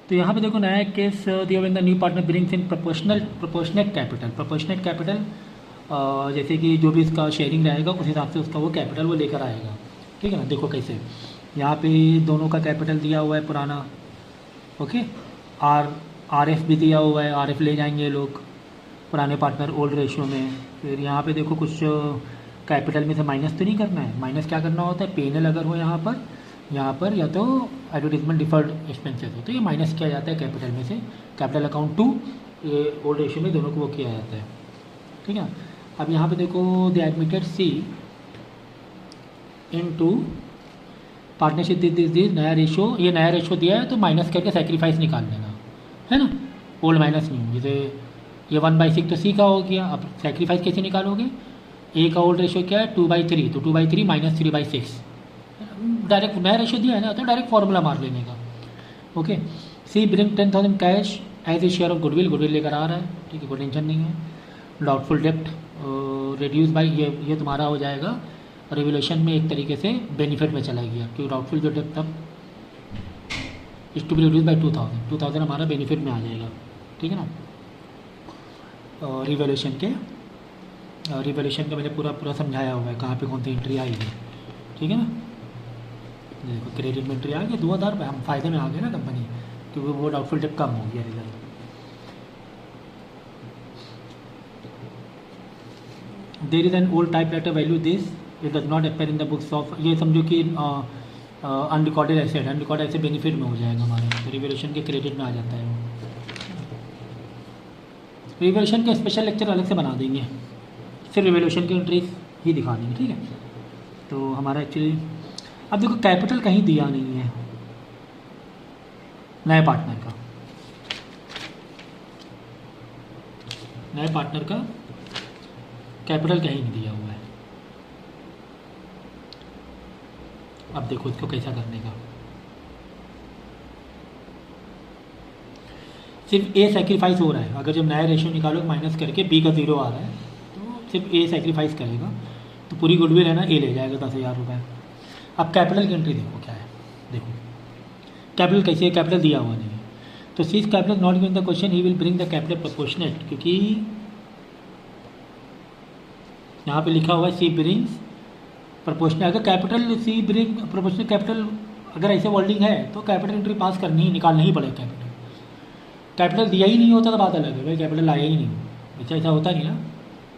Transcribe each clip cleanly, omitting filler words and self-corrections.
तो यहाँ पे देखो नया केस दिया when the new partner brings in proportionate capital जैसे कि जो भी इसका शेयरिंग रहेगा उस हिसाब से उसका वो कैपिटल वो लेकर आएगा। ठीक है ना, देखो कैसे यहाँ पे दोनों का कैपिटल दिया हुआ है पुराना, ओके। आर एफ भी दिया हुआ है, आर एफ ले जाएंगे ये लोग पुराने पार्टनर ओल्ड रेशियो में। फिर यहाँ पे देखो कुछ कैपिटल में से माइनस तो नहीं करना है, माइनस क्या करना होता है, पेनल अगर हो यहाँ पर या तो एडवर्टीजमेंट डिफर्ड एक्सपेंसेस हो तो ये माइनस किया जाता है कैपिटल में से, कैपिटल अकाउंट टू ये ओल्ड रेशियो में दोनों को वो किया जाता है। ठीक है, अब यहाँ पे देखो the admitted C into partnership this नया रेशियो, ये नया रेशियो दिया है तो माइनस करके सेक्रीफाइस निकाल लेना है ना, ओल्ड माइनस न्यू। जैसे ये 1/6 तो सी का हो गया, अब सेक्रीफाइस कैसे निकालोगे, ए का ओल्ड रेशियो क्या है 2/3, तो 2/3 माइनस 3/6, डायरेक्ट नया रेशियो दिया है ना तो डायरेक्ट फार्मूला मार लेने का। Okay, C bring 10,000 cash as a share of goodwill लेकर आ रहा है, ठीक है, कोई टेंशन नहीं है। डाउटफुल डेप्ट रिड्यूस बाई ये तुम्हारा हो जाएगा रिवोल्यूशन में एक तरीके से बेनिफिट में चला गया, क्योंकि डाउटफुल जो डेप्ट अब is to be reduce by 2,000 हमारा बेनिफिट में आ जाएगा। ठीक है ना, रिवोल्यूशन का मैंने पूरा समझाया हुआ है कहाँ पे कौन सी एंट्री आएगी। ठीक है ना, देखो क्रेडिट में एंट्री आ गई 2,000 रुपये, हम फायदे में आ गए ना कंपनी, क्योंकि वो डाउटफुल डेप्ट कम हो गया result. There is an old type letter value this it does not appear in the books of, ये समझो कि अनरिकॉर्डेड एसेट बेनिफिट में हो जाएगा हमारे, तो रिवोल्यूशन के क्रेडिट में आ जाता है वो। रिवोल्यूशन के स्पेशल लेक्चर अलग से बना देंगे, सिर्फ रिवोल्यूशन की एंट्रीज ही दिखा देंगे। ठीक है, तो हमारा एक्चुअली अब देखो कैपिटल कहीं दिया नहीं है नए पार्टनर का कैपिटल कहीं नहीं दिया हुआ है। अब देखो इसको कैसा करने का, सिर्फ ए सेक्रीफाइस हो रहा है, अगर जब नया रेशियो निकालो माइनस करके बी का 0 आ रहा है तो सिर्फ ए सेक्रीफाइस करेगा, तो पूरी गुडविल है ना ए ले जाएगा 10,000 रुपये। अब कैपिटल की एंट्री देखो क्या है, देखो कैपिटल कैसे है, कैपिटल दिया हुआ नहीं है, तो C's capital not given the question he will bring the capital proportionate, क्योंकि यहाँ पे लिखा हुआ है सी ब्रिंग्स प्रोपोर्शनेट, अगर capital C bring proportionate capital अगर ऐसे वर्डिंग है तो कैपिटल एंट्री पास करनी ही निकालना ही पड़ेगा। कैपिटल दिया ही नहीं होता तो बात अलग है, भाई कैपिटल आया ही नहीं, ऐसा होता नहीं ना,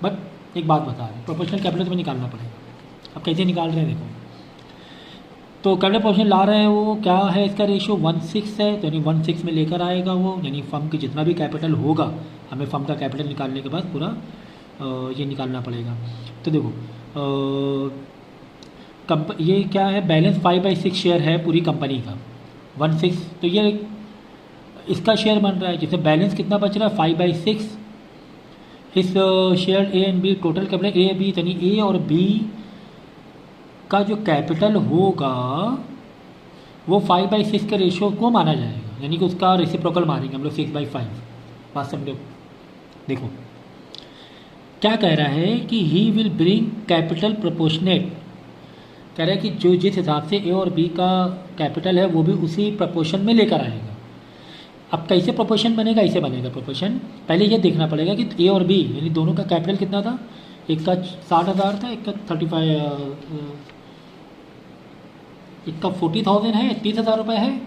बट एक बात बता रहे प्रोपोर्शनल कैपिटल तुम्हें निकालना पड़ेगा। अब कैसे निकाल रहे हैं देखो, तो कैपिटल पोर्शन ला रहे हैं वो क्या है, इसका रेशियो 1/6 है, तो यानी 1/6 में लेकर आएगा वो, यानी फर्म की जितना भी कैपिटल होगा हमें फर्म का कैपिटल निकालने के बाद पूरा ये निकालना पड़ेगा। तो देखो ये क्या है, बैलेंस 5/6 शेयर है पूरी कंपनी का 1/6, तो ये इसका शेयर बन रहा है, जिसमें बैलेंस कितना बच रहा है 5/6, इस share A and B total capital A B, यानी ए और बी का जो कैपिटल होगा वो 5/6 के रेशियो को माना जाएगा, यानी कि उसका रेसिप्रोकल मानेंगे हम लोग 6/5। बात समझो, देखो क्या कह रहा है कि ही विल ब्रिंग कैपिटल प्रोपोर्शनेट, कह रहा है कि जो जिस हिसाब से ए और बी का कैपिटल है वो भी उसी प्रपोर्शन में लेकर आएगा। अब कैसे प्रोपोर्शन बनेगा, ऐसे बनेगा प्रोपोर्शन, पहले ये देखना पड़ेगा कि ए और बी यानी दोनों का कैपिटल कितना था, एक का 60,000 था, एक का 40,000 है, 30,000 रुपये है।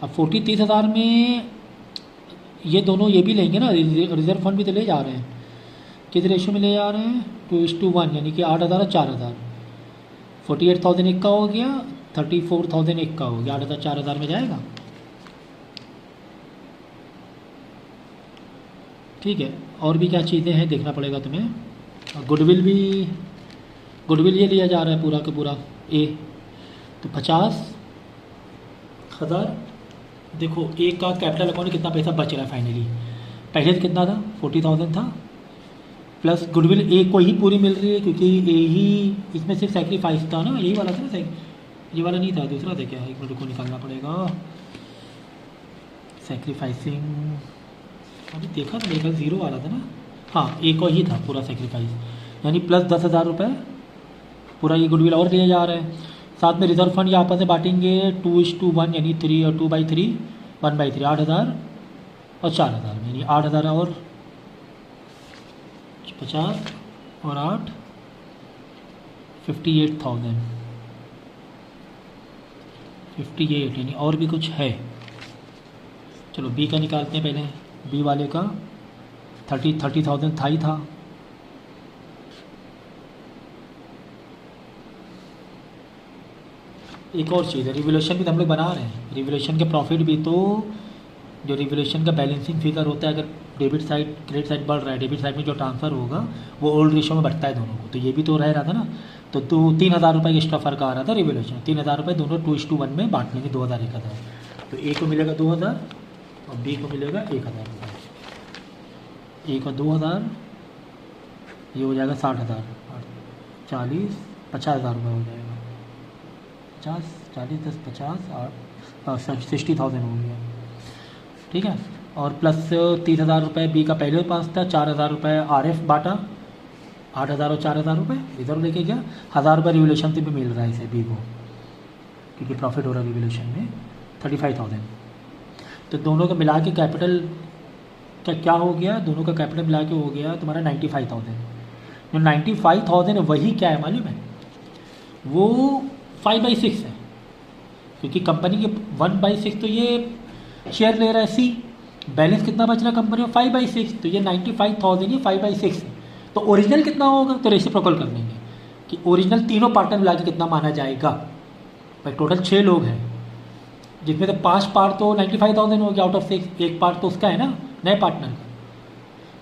अब 30,000 में ये दोनों ये भी लेंगे ना, रिजर्व फंड भी तो ले जा रहे हैं, किस रेशियो में ले जा रहे हैं 2:1, यानी कि 8,000 और 4,000, 48,000 एक का हो गया, 34,000 एक का हो गया, 8,000 4,000 में जाएगा। ठीक है, और भी क्या चीज़ें हैं देखना पड़ेगा तुम्हें, गुडविल ये लिया जा रहा है पूरा का पूरा ए, तो 50,000, देखो ए का कैपिटल अकाउंट में कितना पैसा बच रहा है फाइनली, पहले से कितना था 40,000 था, प्लस गुडविल ए को ही पूरी मिल रही है क्योंकि ए ही इसमें सिर्फ सेक्रीफाइस था ना, यही वाला था ना, ये वाला नहीं था, दूसरा था क्या, एक मिनट को निकालना पड़ेगा, सेक्रीफाइसिंग अभी देखा था, मेरे 0 वाला था ना, हाँ ए को ही था पूरा सेक्रीफाइस, यानी प्लस 10,000 रुपये पूरा ये गुडविल और लिए जा रहे हैं। साथ में रिजर्व फंड यहाँ पर से बांटेंगे 2:1, यानी 3 और 2/3 1/3 8,000 और 4,000, यानी 8,000 और 50 और 8 58,000 58, यानी और भी कुछ है। चलो बी का निकालते हैं पहले। बी वाले का 30,000 था ही था। एक और चीज़ है, रिवोल्यूशन भी तो हम लोग बना रहे हैं। रिवोल्यूशन के प्रॉफिट भी तो जो रिवोल्यूशन का बैलेंसिंग फिगर होता है, अगर डेबिट साइड क्रेडिट साइड बढ़ रहा है, डेबिट साइड में जो ट्रांसफ़र होगा वो ओल्ड रेशो में बढ़ता है दोनों को, तो ये भी तो रह रहा था ना। तो 3,000 रुपये एक्स्ट्रा फ़र्क आ रहा था रिवोल्यूशन। 3,000 रुपये दोनों 2:1 में बांट लेंगे, 2,000 1,000। तो ए को मिलेगा 2,000 और बी को मिलेगा 1,000 रुपये। ए को 2,000, ये हो जाएगा 60,000, 40 50,000 रुपये हो जाएगा। 50 40 10 50 60,000 हो गया, ठीक है। और प्लस 30,000 रुपये बी का पहले पास था, 4,000 रुपये RF बांटा, 8,000 और 4,000 रुपये इधर लेके गया। 1,000 रुपये रिवोल्यूशन से भी मिल रहा है इसे बी को, क्योंकि प्रॉफिट हो रहा है रिवोल्यूशन में 35,000। तो दोनों का मिला के कैपिटल का क्या हो गया, दोनों का कैपिटल मिला के हो गया तुम्हारा 95,000। जो 95,000 है वही क्या है मालूम है, वो 5/6 है, क्योंकि कंपनी के 1/6 तो ये शेयर ले रहा है सी। बैलेंस कितना बच रहा है कंपनी में 5/6, तो ये 95,000 ये 5/6 है। तो ओरिजिनल कितना होगा, तो रेसिप्रोकल कर लेंगे कि ओरिजिनल तीनों पार्टनर मिला के कितना माना जाएगा। भाई टोटल 6 लोग हैं, जिसमें से 5 पार्ट तो 95,000 हो गया आउट ऑफ 6, एक पार्ट तो उसका है ना नए पार्टनर का।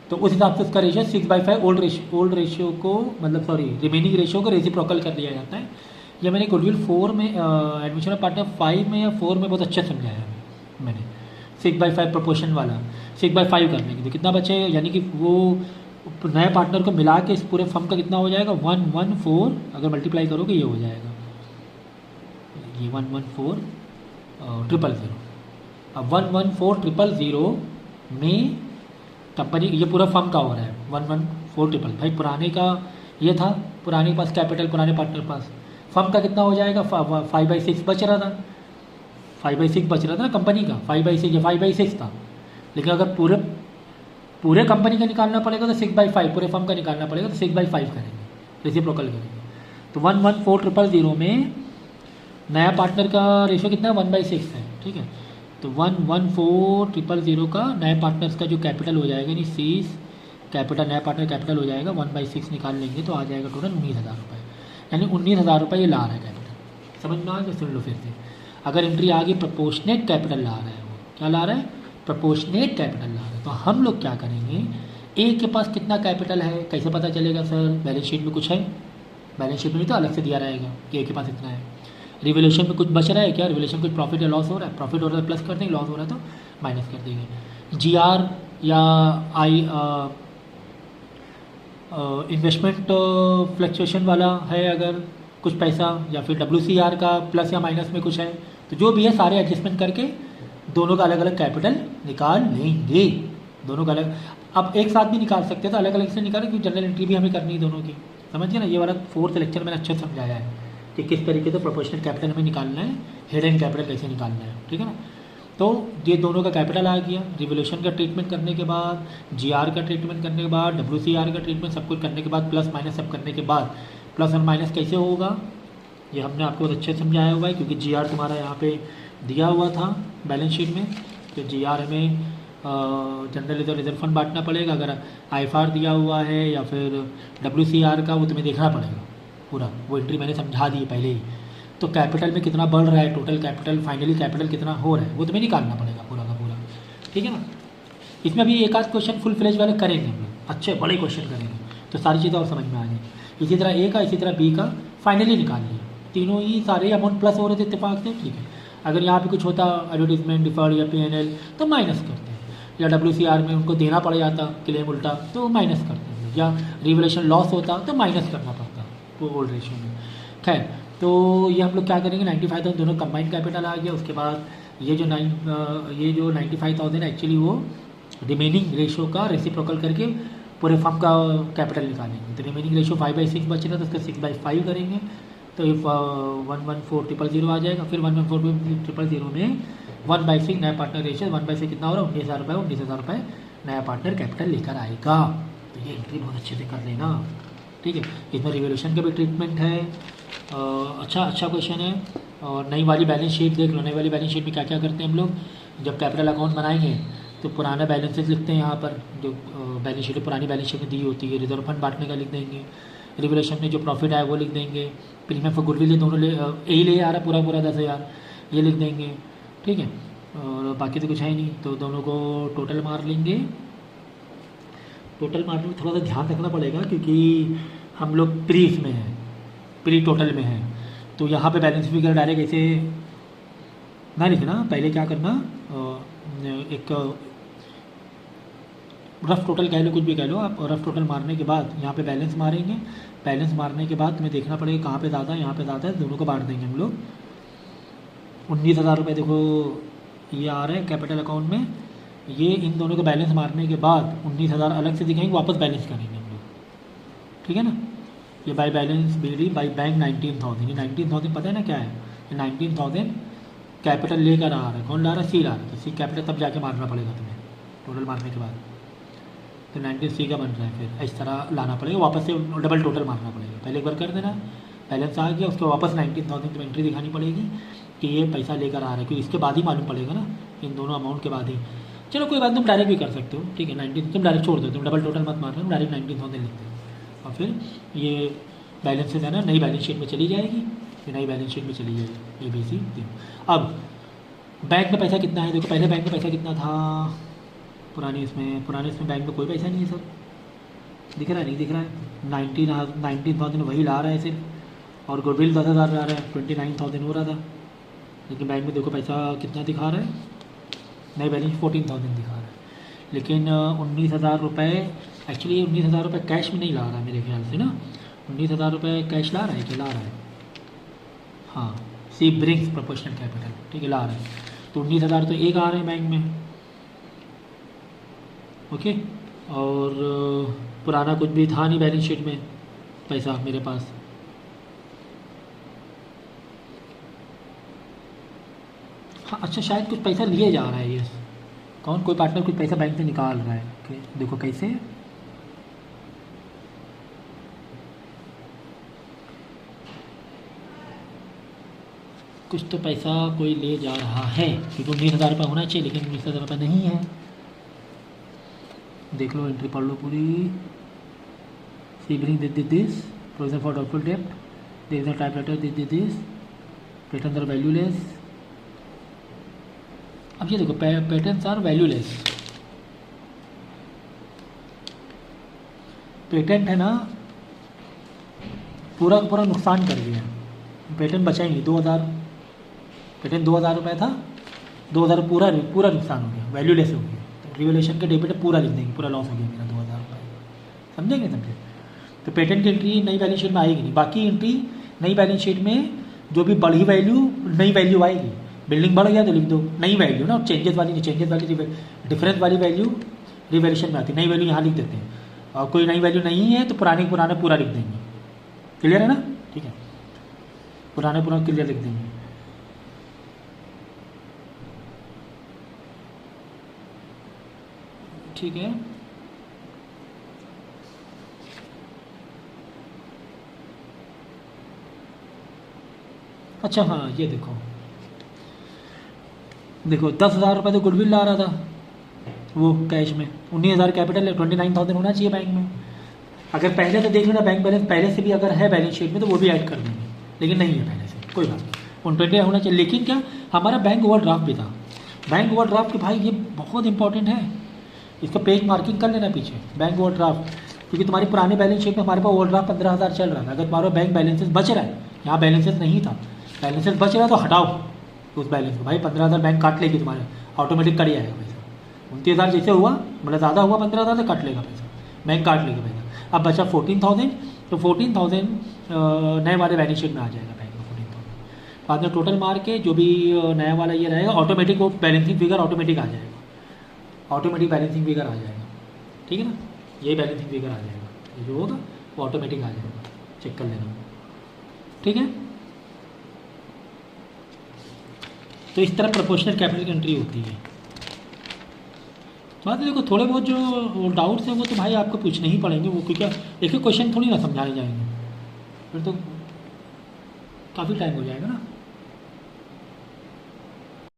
तो उस हिसाब से उसका रेशियो 6/5 ओल्ड रेशियो को, मतलब सॉरी रिमेनिंग रेशियो को रेसिप्रोकल कर लिया जाता है। यह मैंने गुडविल 4 में एडमिशन ऑफ पार्टनर 5 में या 4 में बहुत अच्छा समझाया है मैंने। 6/5 प्रोपोर्शन वाला 6/5 करने के तो कितना बचे, यानी कि वो नए पार्टनर को मिला के इस पूरे फर्म का कितना हो जाएगा 114, अगर मल्टीप्लाई करोगे ये हो जाएगा, ये 114,000। अब 114,000 में कंपनी ये पूरा फर्म का हो रहा है 114,000। भाई पुराने का ये था, पुराने के पास कैपिटल, पुराने पार्टनर पास फर्म का कितना हो जाएगा 5/6 बच रहा था, 5/6 बच रहा था ना कंपनी का, 5/6 ये 5/6 था। लेकिन अगर पूरे कंपनी का निकालना पड़ेगा तो 6/5, पूरे फर्म का निकालना पड़ेगा तो 6/5 करेंगे, रेसिप्रोकल करेंगे। तो 114,000 में नया पार्टनर का रेशियो कितना है 1/6 है, ठीक है। तो 114,000 का नए पार्टनर्स का जो कैपिटल हो जाएगा, यानी सीज कैपिटल, नया पार्टनर कैपिटल हो जाएगा 1/6 निकाल लेंगे तो आ जाएगा टोटल 19,000 रुपये, यानी 19,000 रुपये ये ला रहा है कैपिटल। समझ में आ गया, सुन लो फिर से। अगर एंट्री आ गई प्रोपोर्शनेट कैपिटल ला रहा है, वो क्या ला रहा है, प्रोपोर्शनेट कैपिटल ला रहा है। तो हम लोग क्या करेंगे, ए के पास कितना कैपिटल है कैसे पता चलेगा सर, बैलेंस शीट में कुछ है, बैलेंस शीट में तो अलग से दिया रहेगा कि ए के पास इतना है। रिवोल्यूशन में कुछ बच रहा है क्या, रिवोल्यूशन कुछ प्रॉफिट या लॉस हो रहा है, प्रॉफिट हो रहा है प्लस कर देंगे, लॉस हो रहा है तो माइनस कर देंगे। GR या इन्वेस्टमेंट फ्लक्चुएशन वाला है अगर कुछ पैसा, या फिर WCR का प्लस या माइनस में कुछ है, तो जो भी है सारे एडजस्टमेंट करके दोनों का अलग अलग कैपिटल निकाल लेंगे, दोनों का अलग। अब एक साथ भी निकाल सकते हैं तो अलग अलग से निकालें, क्योंकि जनरल एंट्री भी हमें करनी है दोनों की, समझ गए ना। ये वाला 4th लेक्चर मैंने अच्छे से समझाया है कि किस तरीके से प्रोपोर्शनल कैपिटल हमें निकालना है, हिडन कैपिटल कैसे निकालना है, ठीक है ना। तो ये दोनों का कैपिटल आ गया, रिवोल्यूशन का ट्रीटमेंट करने के बाद, GR का ट्रीटमेंट करने के बाद, WCR का ट्रीटमेंट सब कुछ करने के बाद, प्लस माइनस सब करने के बाद, प्लस और माइनस कैसे होगा ये हमने आपको बहुत अच्छे से समझाया हुआ है, क्योंकि GR तुम्हारा यहाँ पे दिया हुआ था बैलेंस शीट में। तो GR में जनरल रिजर्व फंड बांटना पड़ेगा, अगर IFR दिया हुआ है या फिर WCR का, वो तुम्हें देखना पड़ेगा पूरा, वो एंट्री मैंने समझा दी पहले ही। तो कैपिटल में कितना बढ़ रहा है, टोटल कैपिटल, फाइनली कैपिटल कितना हो रहा है, वो तुम्हें निकालना पड़ेगा पूरा का पूरा, ठीक है ना। इसमें अभी एक आध क्वेश्चन फुल फ्लेज वाले करेंगे हम लोग, अच्छे बड़े क्वेश्चन करेंगे, तो सारी चीज़ें और समझ में आ जाएगी। इसी तरह ए का, इसी तरह बी का फाइनली निकाल लिया, तीनों ही सारे अमाउंट प्लस हो रहे थे इत्तेफाक से, ठीक है। अगर यहाँ पे कुछ होता एडवर्टीजमेंट, डिफर्ड या PNL तो माइनस करते हैं, या WCR में उनको देना पड़ जाता क्लेम उल्टा तो माइनस करते हैं, या रिवोल्यूशन लॉस होता तो माइनस करना पड़ता वो ओल्ड रेशियो में। खैर, तो ये हम लोग क्या करेंगे, 95,000 दोनों कंबाइंड कैपिटल आ गया। उसके बाद ये जो 95,000 एक्चुअली वो रिमेनिंग रेशियो का रेसिप्रोकल करके पूरे फर्म का कैपिटल निकालेंगे। तो रिमेनिंग रेशियो 5/6 बच रहा था, उसका 6/5 करेंगे तो 114,000 आ जाएगा। फिर 114,000 में 1/6 नया पार्टनर रेशियो 1/6 कितना हो रहा है 19,000 रुपये, 19,000 रुपये नया पार्टनर कैपिटल लेकर आएगा। तो ये एंट्री बहुत अच्छे से कर लेना, ठीक है। इसमें रिवोल्यूशन का भी ट्रीटमेंट है। अच्छा क्वेश्चन है। और नई वाली बैलेंस शीट देख लो, नई वाली बैलेंस शीट में क्या क्या करते हैं हम लोग। जब कैपिटल अकाउंट बनाएंगे तो पुराना बैलेंसेस लिखते हैं यहाँ पर, जो बैलेंस शीट पुरानी बैलेंस शीट में दी होती है। रिजर्व फंड बांटने का लिख देंगे, रिवोल्यूशन में जो प्रॉफिट आया वो लिख देंगे, प्रीमियम फॉर गुडविल ये दोनों यही ले आ रहा है पूरा 10,000 ये लिख देंगे, ठीक है। और बाकी तो कुछ है ही नहीं, तो दोनों को टोटल मार लेंगे। टोटल मारने में थोड़ा सा ध्यान रखना पड़ेगा क्योंकि हम लोग प्री इसमें हैं, प्री टोटल में हैं, तो यहाँ पे बैलेंस फिगर डायरेक्ट ऐसे ना लिखना। पहले क्या करना, एक रफ टोटल कह लो, कुछ भी कह लो आप, रफ टोटल मारने के बाद यहाँ पे बैलेंस मारेंगे। बैलेंस मारने के बाद तुम्हें देखना पड़ेगा कहाँ पे ज़्यादा है, यहाँ पे ज़्यादा है, दोनों को बांट देंगे हम लोग। 19,000 रुपये देखो ये आ रहा है कैपिटल अकाउंट में, ये इन दोनों को बैलेंस मारने के बाद 19,000 अलग से दिखाएंगे, वापस बैलेंस करेंगे हम लोग, ठीक है ना। ये by balance BD by bank 19,000, ये 19,000 पता है ना क्या है, ये 19,000 कैपिटल लेकर आ रहा है। कौन ला रहा है, सी ला रहा है, तो सी कैपिटल तब जाके मारना पड़ेगा तुम्हें टोटल मारने के बाद। तो 19C का बन रहा है, फिर इस तरह लाना पड़ेगा, वापस से डबल टोटल मारना पड़ेगा। पहले एक बार कर देना, बैलेंस आ गया, उसके वापस 19,000 की एंट्री दिखानी पड़ेगी कि ये पैसा लेकर आ रहा है, क्योंकि इसके बाद ही मालूम पड़ेगा ना, इन दोनों अमाउंट के बाद ही। चलो कोई बात, तुम डायरेक्ट भी कर सकते हो, ठीक है। 19 तुम डायरेक्ट छोड़ दो, तुम डबल टोटल मत मार रहे हो, डायरेक्ट 19,000 लिख दो। और फिर ये बैलेंसेज है ना नई बैलेंस शीट में चली जाएगी, फिर नई बैलेंस शीट में चली जाएगी ABC। अब बैंक में पैसा कितना है, देखो पहले बैंक में पैसा कितना था, पुराने इसमें बैंक में कोई पैसा नहीं है सर, दिख रहा है नहीं दिख रहा है। 19,000 वही ला रहा है सिर्फ, और गुडविल 10,000 ला रहा है, 29,000 हो रहा था। लेकिन बैंक में देखो पैसा कितना दिखा रहा है, नई बैलेंस 14,000 दिखा रहा है। लेकिन 19,000 रुपये एक्चुअली 19,000 रुपये कैश में नहीं ला रहा है मेरे ख्याल से ना, 19,000 रुपये कैश ला रहा है, क्या ला रहा है, हाँ सी ब्रिंग्स प्रोपोर्शनल कैपिटल, ठीक है ला रहा है। तो 19,000 तो एक आ रहे हैं बैंक में, ओके। और पुराना कुछ भी था नहीं बैलेंस शीट में पैसा मेरे पास, हाँ अच्छा शायद कुछ पैसा लिए जा रहा है, ये कौन कोई पार्टनर कुछ पैसा बैंक से निकाल रहा है, ओके देखो कैसे, कुछ तो पैसा कोई ले जा रहा है, क्योंकि 19,000 रुपये होना चाहिए, लेकिन 19,000 रुपये नहीं है। देख लो एंट्री पढ़ लो पूरी। See bring this provision for doubtful डेब्ट, there is a typewriter this patterns are valueless. अब ये देखो पैटर्न्स आर वैल्यूलेस, पेटेंट है ना पूरा पूरा नुकसान कर दिया, पेटेंट बचा ही नहीं। 2,000 पेटेंट 2,000 रुपये था, 2,000 पूरा नुकसान हो गया, वैल्यूलेस हो गया। तो रिवोल्यूशन के डेबिट पूरा लिख देंगे, पूरा लॉस हो गया मेरा 2,000 रुपये, समझेंगे समझे। तो पेटेंट की एंट्री नई बैलेंस शीट में आएगी नहीं, बाकी एंट्री नई बैलेंस शीट में जो भी बढ़ी वैल्यू नई वैल्यू आएगी। बिल्डिंग बढ़ गया तो लिख दो नई वैल्यू ना, चेंजेस वाली डिफरेंस वाली वैल्यू रिवैल्यूएशन में आती है, नई वैल्यू यहाँ लिख देते हैं। और कोई नई वैल्यू नहीं है तो पुराना पूरा लिख देंगे, क्लियर है ना, ठीक है, पुराना क्लियर लिख देंगे। ठीक है, अच्छा हाँ ये देखो 10,000 रुपये तो गुडविल ला रहा था वो कैश में, 19,000 कैपिटल है, 29,000 होना चाहिए बैंक में। अगर पहले से देख लेना बैंक बैलेंस पहले से भी अगर है बैलेंस शीट में तो वो भी ऐड कर देंगे, लेकिन नहीं है पहले से, कोई बात नहीं, 120 होना चाहिए। लेकिन क्या हमारा बैंक ओवरड्राफ्ट भी था, बैंक ओवरड्राफ्ट भाई ये बहुत इंपॉर्टेंट है, इसका पेज मार्किंग कर लेना पीछे, बैंक ओवरड्राफ्ट, क्योंकि तुम्हारी पुरानी बैलेंस शीट में हमारे पास ओवरड्राफ्ट 15,000 चल रहा था। अगर तुम्हारा बैंक बैलेंसेस बच रहा है, यहाँ बैलेंसेस नहीं था, बैलेंसेस बच रहा है तो हटाओ उस बैलेंस को, भाई 15,000 बैंक काट लेगी तुम्हारे, ऑटोमेटिक कट जाएगा पैसा। 29,000 जैसे हुआ मतलब ज़्यादा हुआ 15,000 से कट लेगा पैसा, बैंक काट लेगा पैसा। अब बचा 14,000, तो 14,000 नए वाले बैलेंस शीट में आ जाएगा बैंक में 14,000। बाद में टोटल मार के जो भी नया वाला ये रहेगा ऑटोमेटिक वो बैलेंसिंग फिगर ऑटोमेटिक आ जाएगा, ऑटोमेटिक बैलेंसिंग फिगर आ जाएगा, ठीक है ना, यही बैलेंसिंग फिगर आ जाएगा, ये जो होगा वो ऑटोमेटिक आ जाएगा, चेक कर लेना, ठीक है। तो इस तरह प्रोपोर्शनल कैपिटल की एंट्री होती है। बात देखो थोड़े बहुत जो डाउट्स हैं वो तो भाई आपको पूछने ही पड़ेंगे, वो क्योंकि एक ही क्वेश्चन थोड़ी ना समझाने जाएंगे, फिर तो काफ़ी टाइम हो जाएगा ना।